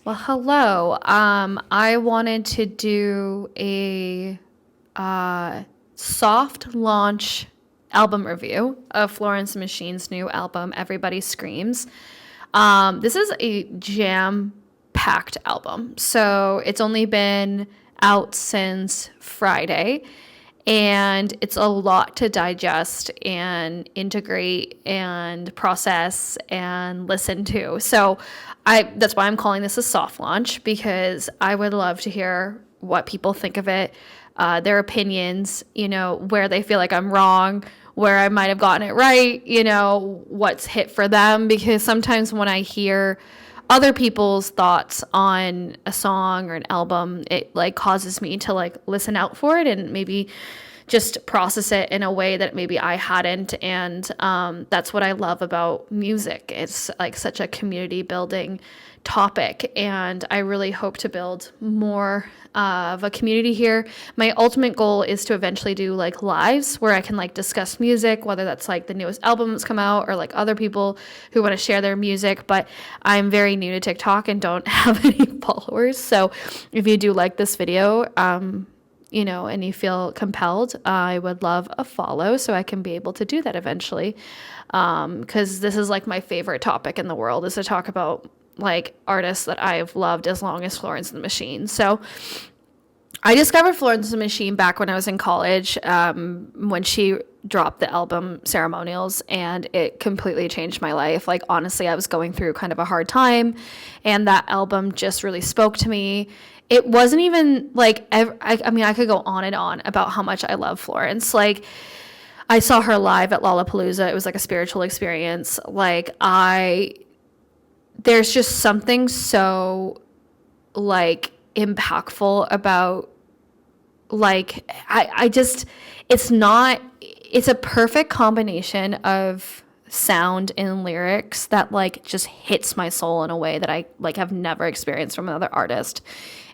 Well, hello. I wanted to do a soft launch album review of Florence and Machines' new album, Everybody Screams. This is a jam-packed album. So it's only been out since Friday, and it's a lot to digest and integrate and process and listen to. So that's why I'm calling this a soft launch, because I would love to hear what people think of it, their opinions, where they feel like I'm wrong, where I might have gotten it right, what's hit for them, because sometimes when I hear other people's thoughts on a song or an album, it like causes me to like listen out for it and maybe just process it in a way that maybe I hadn't. And that's what I love about music. It's like such a community building topic, and I really hope to build more of a community here. My ultimate goal is to eventually do like lives where I can like discuss music, whether that's like the newest album that's come out or like other people who want to share their music. But I'm very new to TikTok and don't have any followers. So if you do like this video, and you feel compelled, I would love a follow so I can be able to do that eventually. Because this is like my favorite topic in the world, is to talk about like artists that I've loved as long as Florence and the Machines. So I discovered Florence and the Machine back when I was in college, when she dropped the album Ceremonials, and it completely changed my life. Like, honestly, I was going through kind of a hard time, and that album just really spoke to me. It wasn't even like, I could go on and on about how much I love Florence. Like, I saw her live at Lollapalooza. It was like a spiritual experience. There's just something so like impactful about it's a perfect combination of sound and lyrics that like just hits my soul in a way that I like have never experienced from another artist.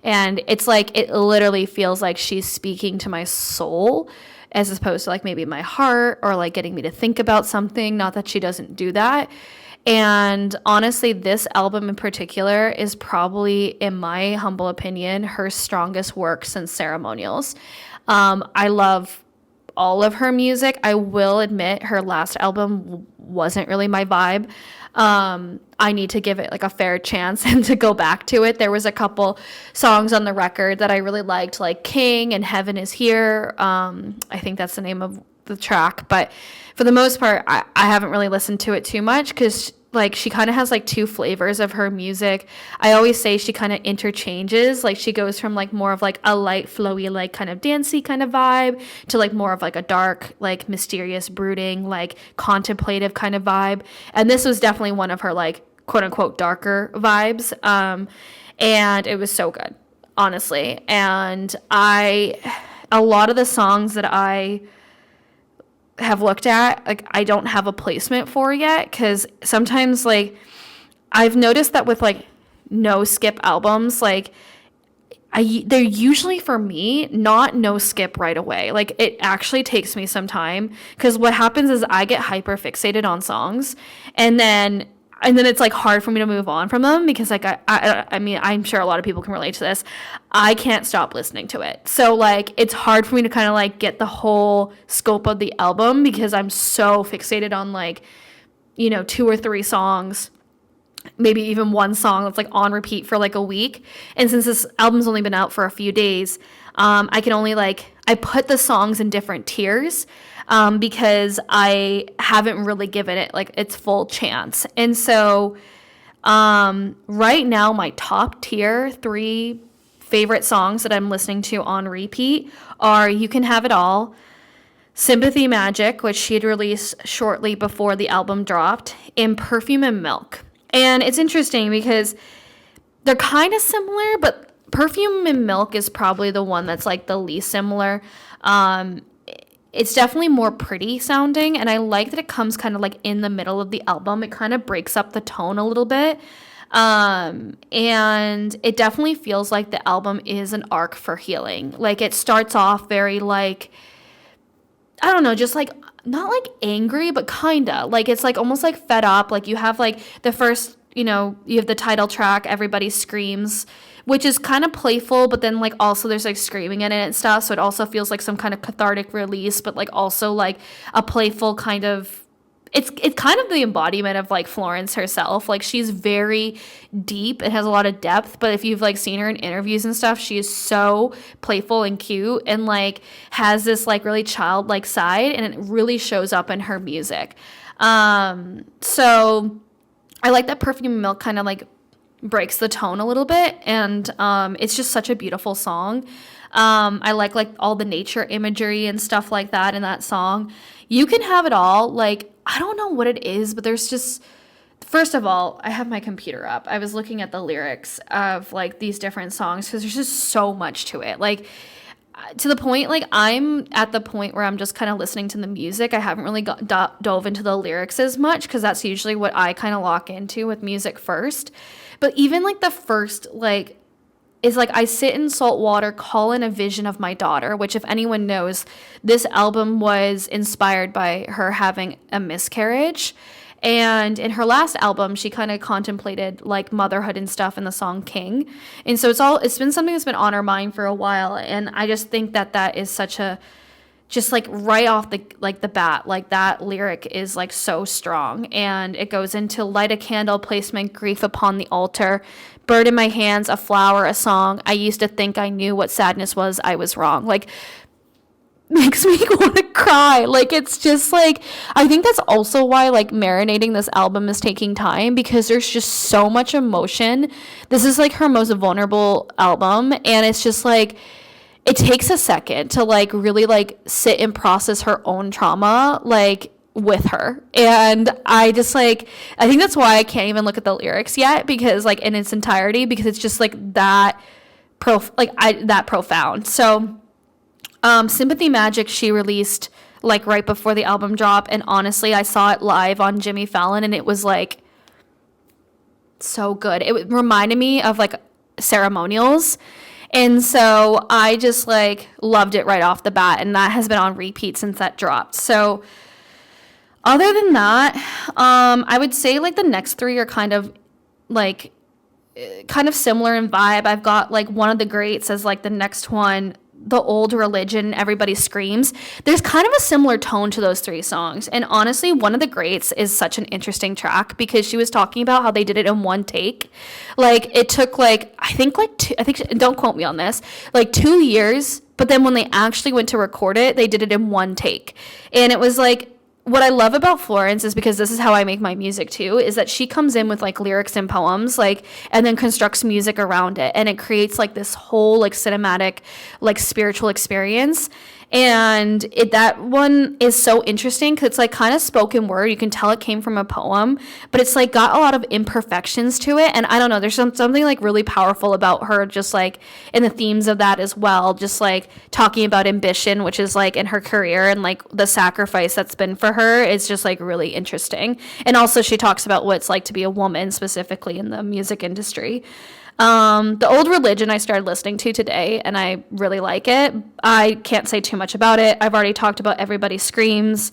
And it's like, it literally feels like she's speaking to my soul as opposed to like maybe my heart, or like getting me to think about something. Not that she doesn't do that. And honestly, this album in particular is probably, in my humble opinion, her strongest work since Ceremonials. I love all of her music. I will admit her last album wasn't really my vibe. I need to give it like a fair chance and to go back to it. There was a couple songs on the record that I really liked, like King and Heaven is Here. I think that's the name of the track, but for the most part, I haven't really listened to it too much, because like she kind of has like two flavors of her music. I always say she kind of interchanges. Like, she goes from like more of like a light, flowy, like kind of dancey kind of vibe to like more of like a dark, like mysterious, brooding, like contemplative kind of vibe. And this was definitely one of her like quote unquote darker vibes. And it was so good, honestly. And a lot of the songs that I have looked at, like, I don't have a placement for yet, because sometimes like I've noticed that with like no skip albums, like they're usually, for me, not no skip right away. Like, it actually takes me some time, because what happens is I get hyper fixated on songs, and then it's like hard for me to move on from them, because like I mean, I'm sure a lot of people can relate to this. I can't stop listening to it. So like, it's hard for me to kind of like get the whole scope of the album, because I'm so fixated on like, two or three songs, maybe even one song that's like on repeat for like a week. And since this album's only been out for a few days, I can only I put the songs in different tiers, because I haven't really given it like its full chance. And so right now, my top tier 3 favorite songs that I'm listening to on repeat are You Can Have It All, Sympathy Magic, which she had released shortly before the album dropped, and Perfume and Milk. And it's interesting because they're kind of similar, but Perfume and Milk is probably the one that's like the least similar. It's definitely more pretty sounding, and I like that it comes kind of like in the middle of the album. It kind of breaks up the tone a little bit. And it definitely feels like the album is an arc for healing. Like, it starts off very like, I don't know, just like not like angry, but kinda like, it's like almost like fed up. Like, you have like the first you have the title track, Everybody Screams, which is kind of playful, but then like also there's like screaming in it and stuff. So it also feels like some kind of cathartic release, but like also like a playful kind of, it's kind of the embodiment of like Florence herself. Like she's very deep and has a lot of depth, but if you've like seen her in interviews and stuff, she is so playful and cute and like has this like really childlike side, and it really shows up in her music. So I like that Perfume and Milk kind of like breaks the tone a little bit, and it's just such a beautiful song. I like all the nature imagery and stuff like that in that song. You Can Have It All, like, I don't know what it is, but there's just, first of all, I have my computer up. I was looking at the lyrics of like these different songs because there's just so much to it. Like, to the point, like, I'm at the point where I'm just kind of listening to the music. I haven't really dove into the lyrics as much because that's usually what I kind of lock into with music first. But even like the first, like, is like, I sit in salt water, call in a vision of my daughter, which, if anyone knows, this album was inspired by her having a miscarriage. And in her last album, she kind of contemplated like motherhood and stuff in the song King. And so it's been something that's been on her mind for a while. And I just think that is such a, just like right off the bat, like that lyric is like so strong. And it goes into light a candle, place my grief upon the altar, bird in my hands, a flower, a song. I used to think I knew what sadness was. I was wrong. Like, makes me want to cry. Like, it's just like, I think that's also why like marinating this album is taking time, because there's just so much emotion. This is like her most vulnerable album, and it's just like, it takes a second to like really like sit and process her own trauma like with her. And I just like, I think that's why I can't even look at the lyrics yet, because like in its entirety, because it's just like that profound. So Sympathy Magic, she released like right before the album drop, and honestly, I saw it live on Jimmy Fallon, and it was like so good. It reminded me of like ceremonials, and so I just like loved it right off the bat, and that has been on repeat since that dropped. So other than that, I would say like the next three are kind of similar in vibe. I've got like One of the Greats as like the next one, The Old Religion, Everybody Screams. There's kind of a similar tone to those three songs. And honestly, One of the Greats is such an interesting track because she was talking about how they did it in one take. Like, it took like, don't quote me on this, like 2 years. But then when they actually went to record it, they did it in one take. And it was like, what I love about Florence is, because this is how I make my music too, is that she comes in with like lyrics and poems, like, and then constructs music around it, and it creates like this whole like cinematic, like spiritual experience. And that one is so interesting because it's like kind of spoken word. You can tell it came from a poem, but it's like got a lot of imperfections to it. And I don't know, there's something like really powerful about her, just like in the themes of that as well. Just like talking about ambition, which is like in her career, and like the sacrifice that's been for her is just like really interesting. And also she talks about what it's like to be a woman specifically in the music industry. The Old Religion I started listening to today, and I really like it. I can't say too much about it. I've already talked about Everybody Screams.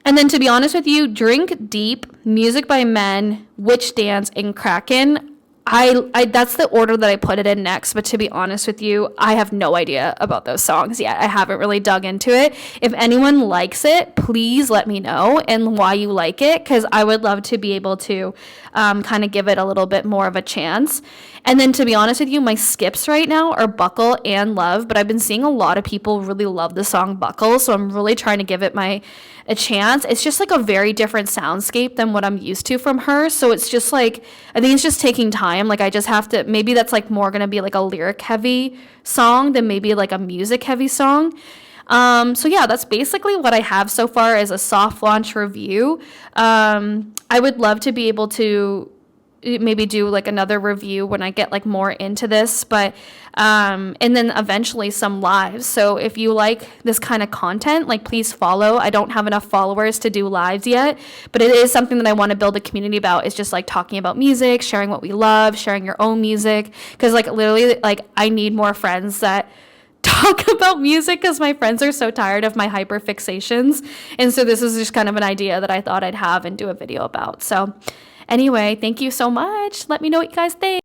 And then, to be honest with you, Drink Deep, Music by Men, Witch Dance, and Kraken, I that's the order that I put it in next. But to be honest with you, I have no idea about those songs yet. I haven't really dug into it. If anyone likes it, please let me know and why you like it, because I would love to be able to kind of give it a little bit more of a chance. And then, to be honest with you, my skips right now are Buckle and Love, but I've been seeing a lot of people really love the song Buckle, so I'm really trying to give it a chance. It's just like a very different soundscape than what I'm used to from her, so it's just like, I think it's just taking time. Like, I just have to, maybe that's like more going to be like a lyric heavy song than maybe like a music heavy song. So yeah, that's basically what I have so far as a soft launch review. I would love to be able to maybe do like another review when I get like more into this, but and then eventually some lives. So if you like this kind of content, like, please follow. I don't have enough followers to do lives yet, but it is something that I want to build a community about. It's just like talking about music, sharing what we love, sharing your own music, because like literally like I need more friends that talk about music, because my friends are so tired of my hyper fixations. And so this is just kind of an idea that I thought I'd have and do a video about. So Anyway, thank you so much. Let me know what you guys think.